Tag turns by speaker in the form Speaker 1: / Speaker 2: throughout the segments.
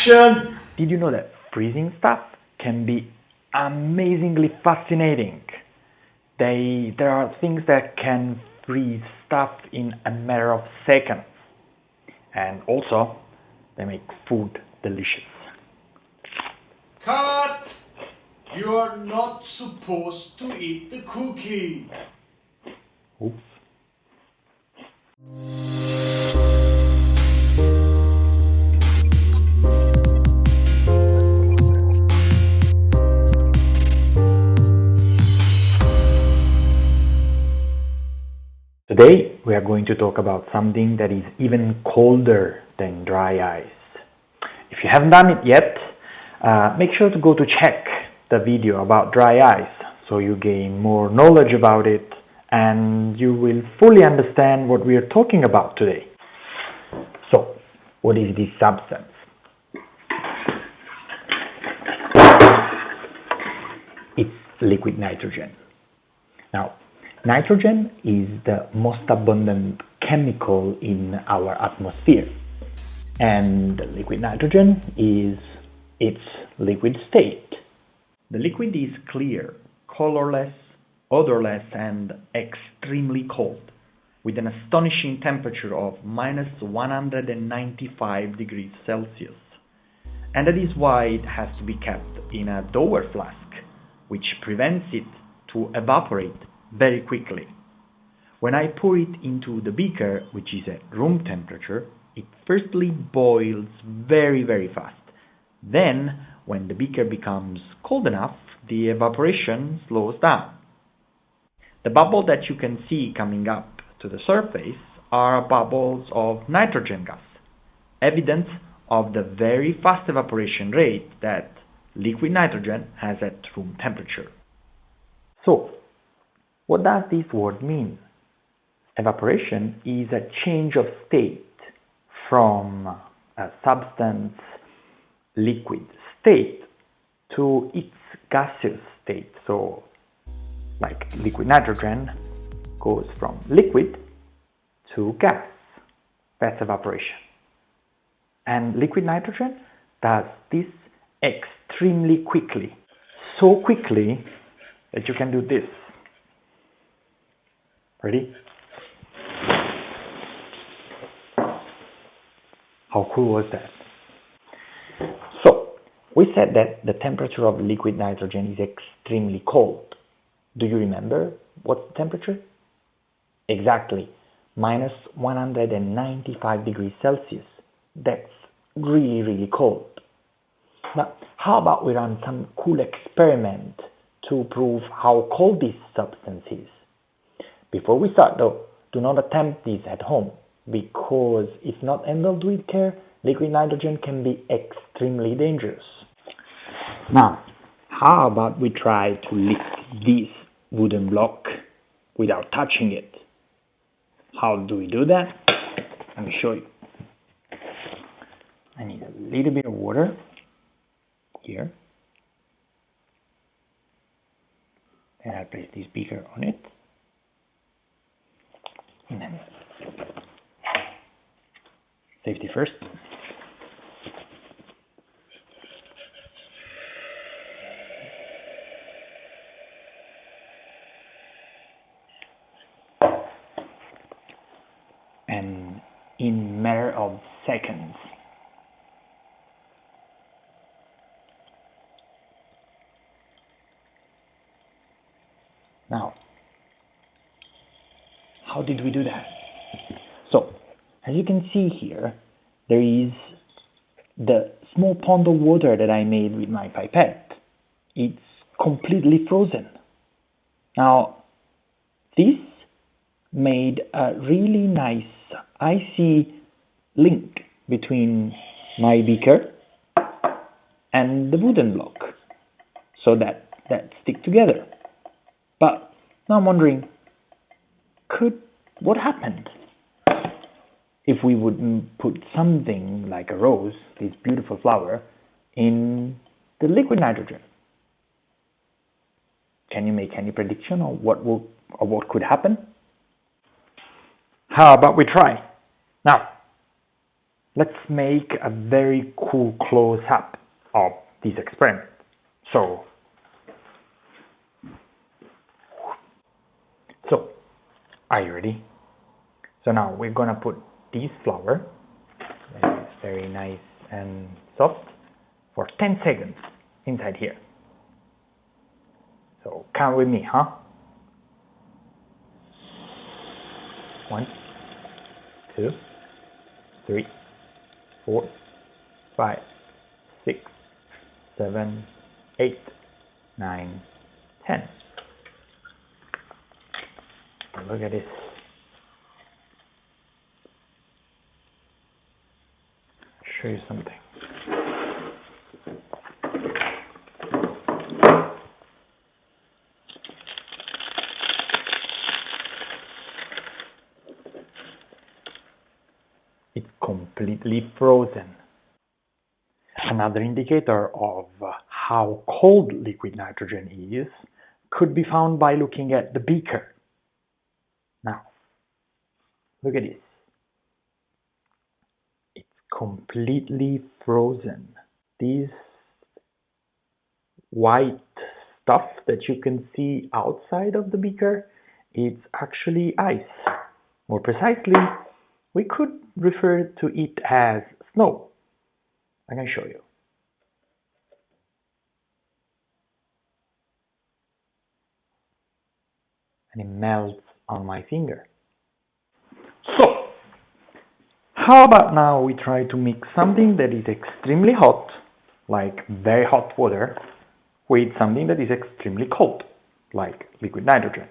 Speaker 1: Action!
Speaker 2: Did you know that freezing stuff can be amazingly fascinating? There are things that can freeze stuff in a matter of seconds. And also, they make food delicious.
Speaker 1: Cut! You are not supposed to eat the cookie.
Speaker 2: Oops. Today we are going to talk about something that is even colder than dry ice. If you haven't done it yet, make sure to go to check the video about dry ice so you gain more knowledge about it and you will fully understand what we are talking about today. So, what is this substance? It's liquid nitrogen. Now, nitrogen is the most abundant chemical in our atmosphere, and liquid nitrogen is its liquid state. The liquid is clear, colorless, odorless, and extremely cold, with an astonishing temperature of -195 degrees Celsius. And that is why it has to be kept in a Dower flask, which prevents it to evaporate very quickly. When I pour it into the beaker, which is at room temperature, it firstly boils very, very fast. Then, when the beaker becomes cold enough, the evaporation slows down. The bubble that you can see coming up to the surface are bubbles of nitrogen gas, evidence of the very fast evaporation rate that liquid nitrogen has at room temperature. So, what does this word mean? Evaporation is a change of state from a substance liquid state to its gaseous state. So, like liquid nitrogen goes from liquid to gas. That's evaporation. And liquid nitrogen does this extremely quickly. So quickly that you can do this. Ready? How cool was that? So, we said that the temperature of liquid nitrogen is extremely cold. Do you remember what's the temperature? Exactly, -195 degrees Celsius. That's really, really cold. Now, how about we run some cool experiment to prove how cold this substance is? Before we start though, do not attempt this at home, because if not handled with care, liquid nitrogen can be extremely dangerous. Now, how about we try to lift this wooden block without touching it? How do we do that? Let me show you. I need a little bit of water here. Then I'll place this beaker on it. And then safety first. And in matter of seconds, now, how did we do that? So, as you can see here, there is the small pond of water that I made with my pipette. It's completely frozen. Now, this made a really nice icy link between my beaker and the wooden block, so that stick together. But now I'm wondering, what happened if we would put something like a rose, this beautiful flower, in the liquid nitrogen? Can you make any prediction of what could happen? How about we try? Now, let's make a very cool close-up of this experiment. So, are you ready? So now we're gonna put this flour, that is very nice and soft, for 10 seconds inside here. So count with me, huh? 1, 2, 3, 4, 5, 6, 7, 8, 9, 10. Look at this. Show you something. It's completely frozen. Another indicator of how cold liquid nitrogen is could be found by looking at the beaker. Now, look at this. It's completely frozen. This white stuff that you can see outside of the beaker, it's actually ice. More precisely, we could refer to it as snow. I can show you. And it melts on my finger. So, how about now we try to mix something that is extremely hot, like very hot water, with something that is extremely cold, like liquid nitrogen.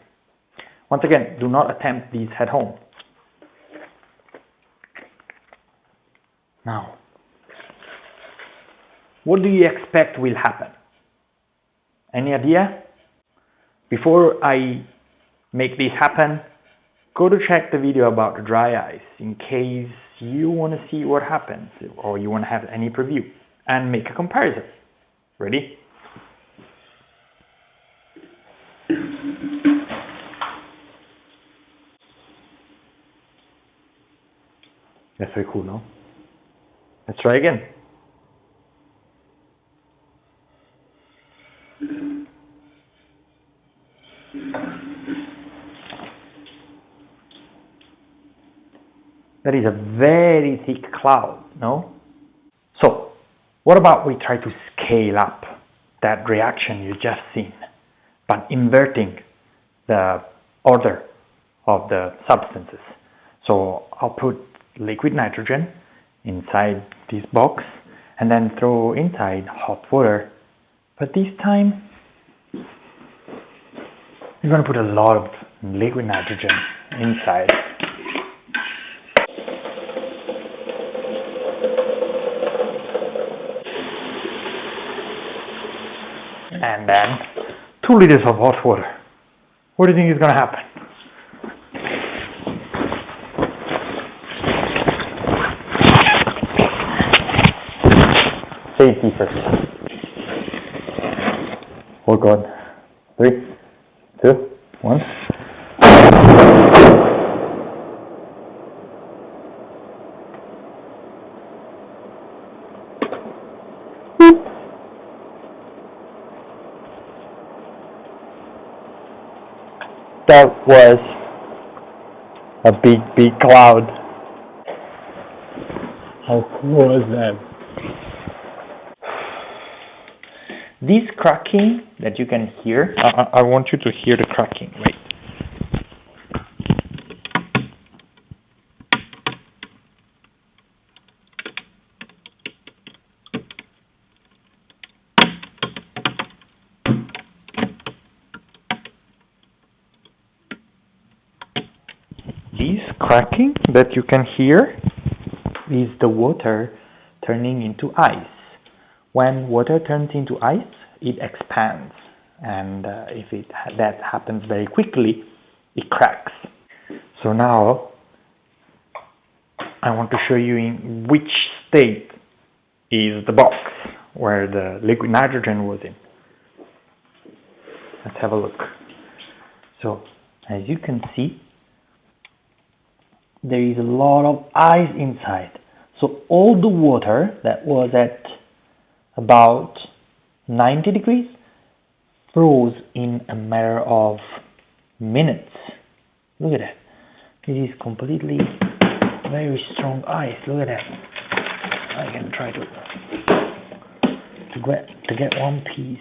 Speaker 2: Once again, do not attempt this at home. Now, what do you expect will happen? Any idea? Before I make this happen, go to check the video about the dry ice in case you want to see what happens or you want to have any preview and make a comparison. Ready? That's very cool, no? Let's try again. That is a very thick cloud, no? So, what about we try to scale up that reaction you just seen, but inverting the order of the substances. So I'll put liquid nitrogen inside this box and then throw inside hot water, but this time you're going to put a lot of liquid nitrogen inside. And then 2 liters of hot water. What do you think is going to happen? Safety first. Oh God. 3, 2, 1. That was a big cloud. How cool was that? This cracking that you can hear, I want you to hear the cracking, right? This cracking that you can hear is the water turning into ice. When water turns into ice, it expands, and if that happens very quickly, it cracks. So now, I want to show you in which state is the box where the liquid nitrogen was in. Let's have a look. So, as you can see, there is a lot of ice inside. So all the water that was at about 90 degrees froze in a matter of minutes. Look at that. It is completely very strong ice. Look at that. I can try to get one piece.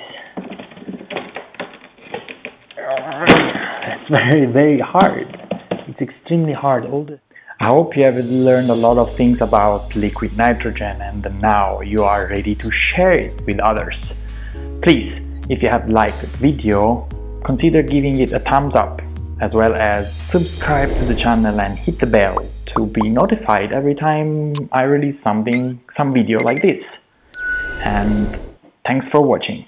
Speaker 2: That's very hard. It's extremely hard. I hope you have learned a lot of things about liquid nitrogen, and now you are ready to share it with others. Please, if you have liked this video, consider giving it a thumbs up, as well as subscribe to the channel and hit the bell to be notified every time I release some video like this. And thanks for watching.